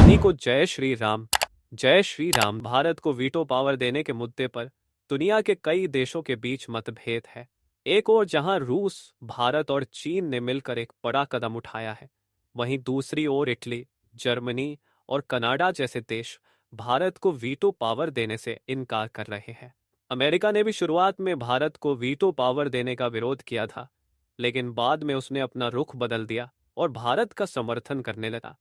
सभी को जय श्री राम। जय श्री राम। भारत को वीटो पावर देने के मुद्दे पर दुनिया के कई देशों के बीच मतभेद है। एक ओर जहां रूस, भारत और चीन ने मिलकर एक बड़ा कदम उठाया है, वहीं दूसरी ओर इटली, जर्मनी और कनाडा जैसे देश भारत को वीटो पावर देने से इनकार कर रहे हैं। अमेरिका ने भी शुरुआत में भारत को वीटो पावर देने का विरोध किया था, लेकिन बाद में उसने अपना रुख बदल दिया और भारत का समर्थन करने लगा।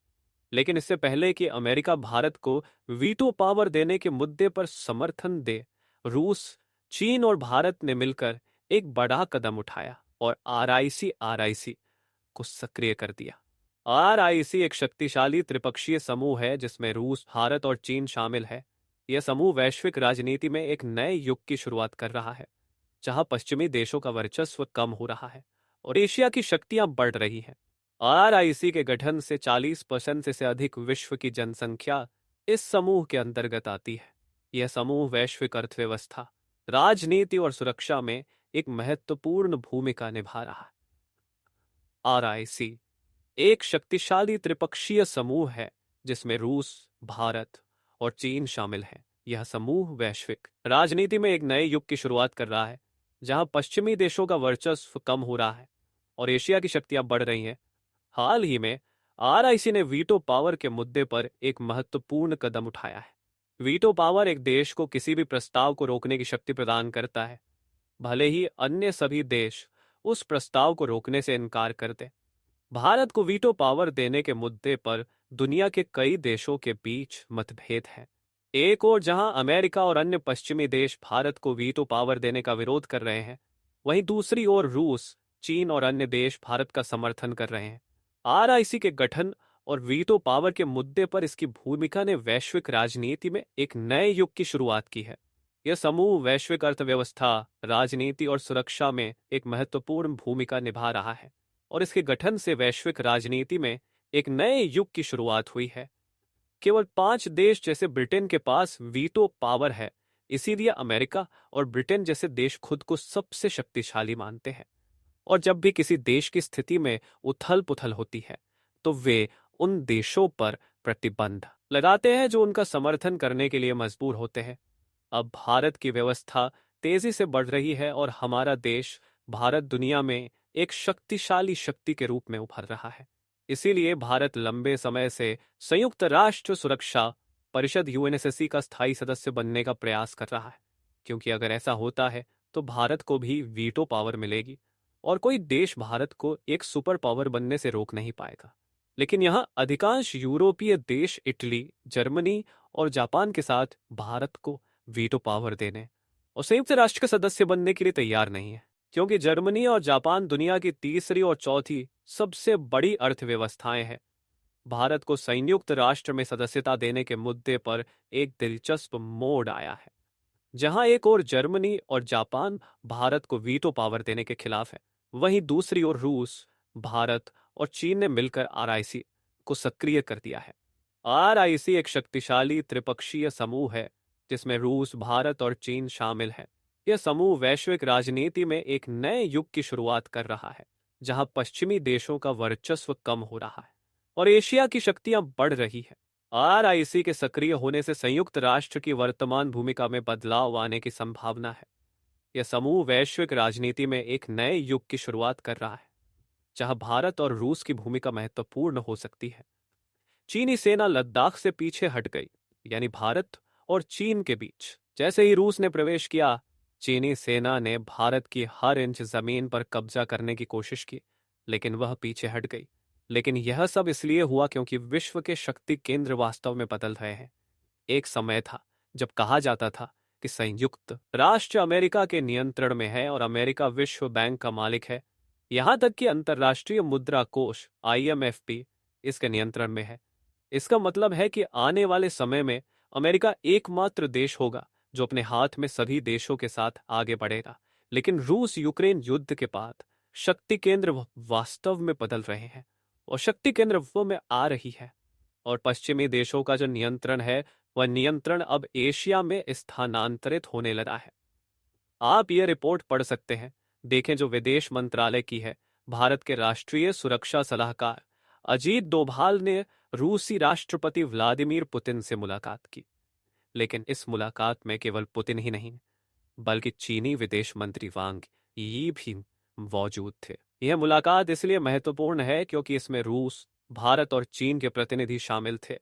लेकिन इससे पहले कि अमेरिका भारत को वीटो पावर देने के मुद्दे पर समर्थन दे, रूस, चीन और भारत ने मिलकर एक बड़ा कदम उठाया और आरआईसी को सक्रिय कर दिया। आरआईसी एक शक्तिशाली त्रिपक्षीय समूह है जिसमें रूस, भारत और चीन शामिल है। यह समूह वैश्विक राजनीति में एक नए युग की शुरुआत कर रहा है, जहां पश्चिमी देशों का वर्चस्व कम हो रहा है और एशिया की शक्तियां बढ़ रही हैं। आरआईसी के गठन से 40% से अधिक विश्व की जनसंख्या इस समूह के अंतर्गत आती है। यह समूह वैश्विक अर्थव्यवस्था, राजनीति और सुरक्षा में एक महत्वपूर्ण भूमिका निभा रहा है। आरआईसी एक शक्तिशाली त्रिपक्षीय समूह है जिसमें रूस, भारत और चीन शामिल हैं। यह समूह वैश्विक राजनीति में एक नए युग की शुरुआत कर रहा है, जहां पश्चिमी देशों का वर्चस्व कम हो रहा है और एशिया की शक्तियां बढ़ रही हैं। हाल ही में आरआईसी ने वीटो पावर के मुद्दे पर एक महत्वपूर्ण कदम उठाया है। वीटो पावर एक देश को किसी भी प्रस्ताव को रोकने की शक्ति प्रदान करता है, भले ही अन्य सभी देश उस प्रस्ताव को रोकने से इनकार कर दें। भारत को वीटो पावर देने के मुद्दे पर दुनिया के कई देशों के बीच मतभेद है। एक ओर जहां अमेरिका और अन्य पश्चिमी देश भारत को वीटो पावर देने का विरोध कर रहे हैं, वहीं दूसरी ओर रूस, चीन और अन्य देश भारत का समर्थन कर रहे हैं। आरआईसी के गठन और वीटो पावर के मुद्दे पर इसकी भूमिका ने वैश्विक राजनीति में एक नए युग की शुरुआत की है। यह समूह वैश्विक अर्थव्यवस्था, राजनीति और सुरक्षा में एक महत्वपूर्ण भूमिका निभा रहा है और इसके गठन से वैश्विक राजनीति में एक नए युग की शुरुआत हुई है। केवल 5 देश जैसे ब्रिटेन के पास वीटो पावर है, इसीलिए अमेरिका और ब्रिटेन जैसे देश खुद को सबसे शक्तिशाली मानते हैं। और जब भी किसी देश की स्थिति में उथल पुथल होती है, तो वे उन देशों पर प्रतिबंध लगाते हैं जो उनका समर्थन करने के लिए मजबूर होते हैं। अब भारत की व्यवस्था तेजी से बढ़ रही है और हमारा देश भारत दुनिया में एक शक्तिशाली शक्ति के रूप में उभर रहा है। इसीलिए भारत लंबे समय से संयुक्त राष्ट्र सुरक्षा परिषद यूएनएससी का स्थायी सदस्य बनने का प्रयास कर रहा है, क्योंकि अगर ऐसा होता है तो भारत को भी वीटो पावर मिलेगी और कोई देश भारत को एक सुपर पावर बनने से रोक नहीं पाएगा। लेकिन यहाँ अधिकांश यूरोपीय देश इटली, जर्मनी और जापान के साथ भारत को वीटो पावर देने और संयुक्त राष्ट्र के सदस्य बनने के लिए तैयार नहीं है, क्योंकि जर्मनी और जापान दुनिया की तीसरी और चौथी सबसे बड़ी अर्थव्यवस्थाएं हैं। भारत को संयुक्त राष्ट्र में सदस्यता देने के मुद्दे पर एक दिलचस्प मोड़ आया है, जहां एक ओर जर्मनी और जापान भारत को वीटो पावर देने के खिलाफ है, वहीं दूसरी ओर रूस, भारत और चीन ने मिलकर आरआईसी को सक्रिय कर दिया है। आरआईसी एक शक्तिशाली त्रिपक्षीय समूह है जिसमें रूस, भारत और चीन शामिल है। यह समूह वैश्विक राजनीति में एक नए युग की शुरुआत कर रहा है, जहां पश्चिमी देशों का वर्चस्व कम हो रहा है और एशिया की शक्तियां बढ़ रही है। आरआईसी के सक्रिय होने से संयुक्त राष्ट्र की वर्तमान भूमिका में बदलाव आने की संभावना है। यह समूह वैश्विक राजनीति में एक नए युग की शुरुआत कर रहा है, जहां भारत और रूस की भूमिका महत्वपूर्ण हो सकती है। चीनी सेना लद्दाख से पीछे हट गई, यानी भारत और चीन के बीच जैसे ही रूस ने प्रवेश किया, चीनी सेना ने भारत की हर इंच जमीन पर कब्जा करने की कोशिश की, लेकिन वह पीछे हट गई। लेकिन यह सब इसलिए हुआ क्योंकि विश्व के शक्ति केंद्र वास्तव में बदल रहे हैं। एक समय था जब कहा जाता था कि संयुक्त राष्ट्र अमेरिका के नियंत्रण में है और अमेरिका विश्व बैंक का मालिक है। यहां तक कि अंतर्राष्ट्रीय मुद्रा कोष आईएमएफ भी इसके नियंत्रण में है। इसका मतलब है कि आने वाले समय में अमेरिका एकमात्र देश होगा जो अपने हाथ में सभी देशों के साथ आगे बढ़ेगा। लेकिन रूस यूक्रेन युद्ध के बाद शक्ति केंद्र वास्तव में बदल रहे हैं और शक्ति केंद्र वो में आ रही है और पश्चिमी देशों का जो नियंत्रण है, वह नियंत्रण अब एशिया में स्थानांतरित होने लगा है। आप यह रिपोर्ट पढ़ सकते हैं, देखें, जो विदेश मंत्रालय की है। भारत के राष्ट्रीय सुरक्षा सलाहकार अजीत डोभाल ने रूसी राष्ट्रपति व्लादिमीर पुतिन से मुलाकात की। लेकिन इस मुलाकात में केवल पुतिन ही नहीं बल्कि चीनी विदेश मंत्री वांग यी भी मौजूद थे। यह मुलाकात इसलिए महत्वपूर्ण है क्योंकि इसमें रूस, भारत और चीन के प्रतिनिधि शामिल थे।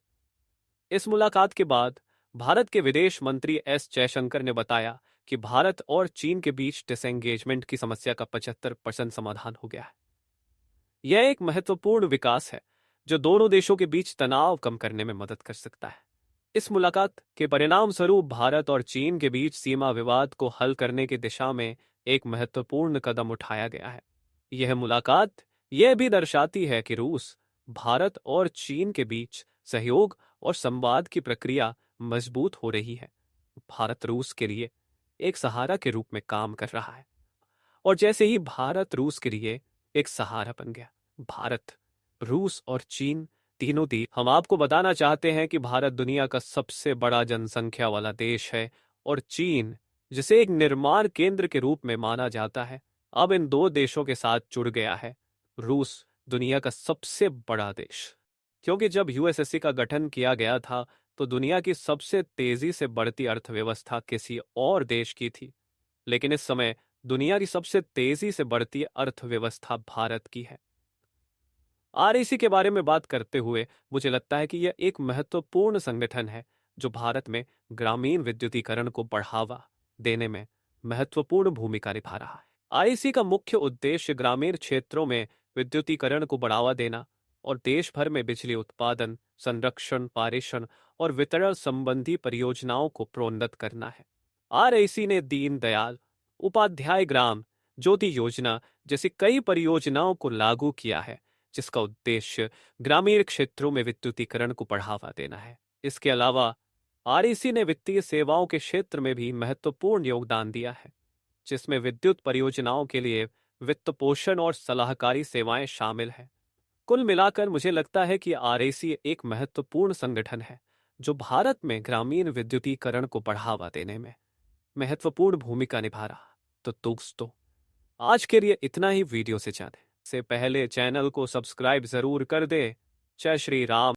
इस मुलाकात के बाद भारत के विदेश मंत्री एस जयशंकर ने बताया कि भारत और चीन के बीच डिसएंगेजमेंट की समस्या का 75% समाधान हो गया है। यह एक महत्वपूर्ण विकास है जो दोनों देशों के बीच तनाव कम करने में मदद कर सकता है। इस मुलाकात के परिणाम स्वरूप भारत और चीन के बीच सीमा विवाद को हल करने की दिशा में एक महत्वपूर्ण कदम उठाया गया है। यह मुलाकात यह भी दर्शाती है कि रूस, भारत और चीन के बीच सहयोग और संवाद की प्रक्रिया मजबूत हो रही है। भारत रूस के लिए एक सहारा के रूप में काम कर रहा है और जैसे ही भारत रूस के लिए एक सहारा बन गया, भारत, रूस और चीन तीनों दी हम आपको बताना चाहते हैं कि भारत दुनिया का सबसे बड़ा जनसंख्या वाला देश है और चीन, जिसे एक निर्माण केंद्र के रूप में माना जाता है, अब इन दो देशों के साथ जुड़ गया है। रूस दुनिया का सबसे बड़ा देश, क्योंकि जब यूएसएससी का गठन किया गया था तो दुनिया की सबसे तेजी से बढ़ती अर्थव्यवस्था किसी और देश की थी, लेकिन इस समय दुनिया की सबसे तेजी से बढ़ती अर्थव्यवस्था भारत की है। आरईसी के बारे में बात करते हुए मुझे लगता है कि यह एक महत्वपूर्ण संगठन है जो भारत में ग्रामीण विद्युतीकरण को बढ़ावा देने में महत्वपूर्ण भूमिका निभा रहा है। आरईसी का मुख्य उद्देश्य ग्रामीण क्षेत्रों में विद्युतीकरण को बढ़ावा देना और देश भर में बिजली उत्पादन, संरक्षण, पारेषण और वितरण संबंधी परियोजनाओं को प्रोन्नत करना है। आरईसी ने दीनदयाल उपाध्याय ग्राम ज्योति योजना जैसी कई परियोजनाओं को लागू किया है जिसका उद्देश्य ग्रामीण क्षेत्रों में विद्युतीकरण को बढ़ावा देना है। इसके अलावा आरईसी ने वित्तीय सेवाओं के क्षेत्र में भी महत्वपूर्ण योगदान दिया है, जिसमें विद्युत परियोजनाओं के लिए वित्त पोषण और सलाहकारी सेवाएं शामिल हैं। कुल मिलाकर मुझे लगता है कि आरईसी एक महत्वपूर्ण संगठन है जो भारत में ग्रामीण विद्युतीकरण को बढ़ावा देने में महत्वपूर्ण भूमिका निभा रहा। तो दोस्तों, आज के लिए इतना ही। वीडियो से पहले चैनल को सब्सक्राइब जरूर कर दे। जय श्री राम।